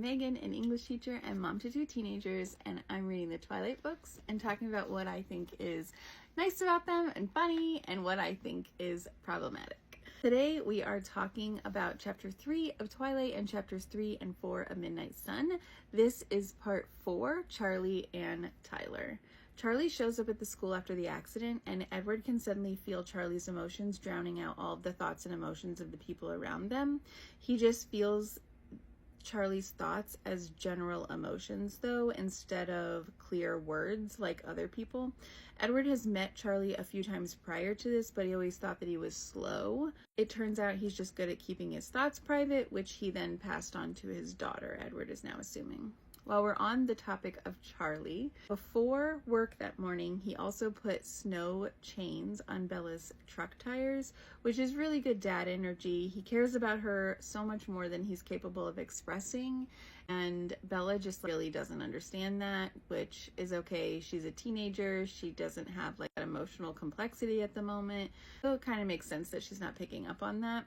Megan, an English teacher and mom to 2 teenagers, and I'm reading the Twilight books and talking about what I think is nice about them and funny and what I think is problematic. Today we are talking about chapter 3 of Twilight and chapters 3 and 4 of Midnight Sun. This is part 4, Charlie and Tyler. Charlie shows up at the school after the accident, and Edward can suddenly feel Charlie's emotions drowning out all of the thoughts and emotions of the people around them. He just feels Charlie's thoughts as general emotions, though, instead of clear words like other people. Edward has met Charlie a few times prior to this, but he always thought that he was slow. It turns out he's just good at keeping his thoughts private, which he then passed on to his daughter, Edward is now assuming. While we're on the topic of Charlie, before work that morning, he also put snow chains on Bella's truck tires, which is really good dad energy. He cares about her so much more than he's capable of expressing, and Bella just really doesn't understand that, which is okay. She's a teenager. She doesn't have like that emotional complexity at the moment, so it kind of makes sense that she's not picking up on that.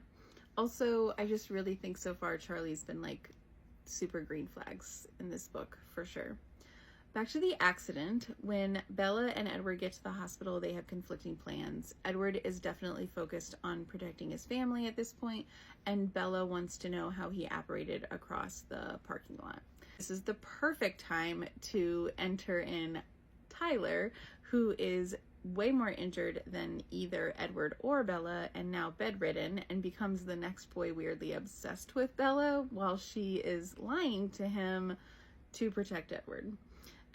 Also, I just really think so far Charlie's been like super green flags in this book for sure. Back to the accident. When Bella and Edward get to the hospital, they have conflicting plans. Edward is definitely focused on protecting his family at this point, and Bella wants to know how he apparated across the parking lot. This is the perfect time to enter in Tyler, who is way more injured than either Edward or Bella, and now bedridden, and becomes the next boy weirdly obsessed with Bella while she is lying to him to protect Edward.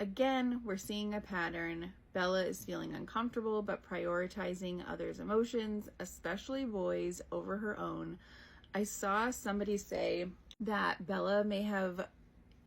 Again, we're seeing a pattern. Bella is feeling uncomfortable but prioritizing others' emotions, especially boys, over her own. I saw somebody say that Bella may have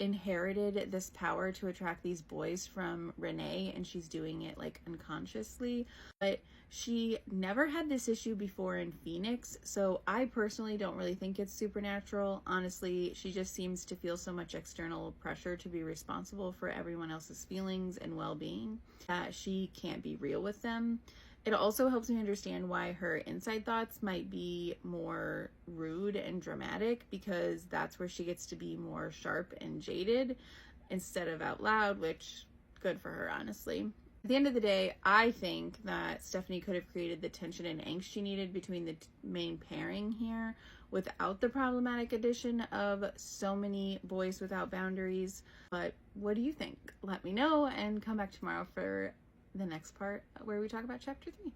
inherited this power to attract these boys from Renee, and she's doing it like unconsciously, but she never had this issue before in Phoenix, so I personally don't really think it's supernatural. Honestly, she just seems to feel so much external pressure to be responsible for everyone else's feelings and well-being that she can't be real with them. It also helps me understand why her inside thoughts might be more rude and dramatic, because that's where she gets to be more sharp and jaded instead of out loud, which good for her, honestly. At the end of the day, I think that Stephanie could have created the tension and angst she needed between the main pairing here without the problematic addition of so many boys without boundaries. But what do you think? Let me know and come back tomorrow for the next part where we talk about chapter 3.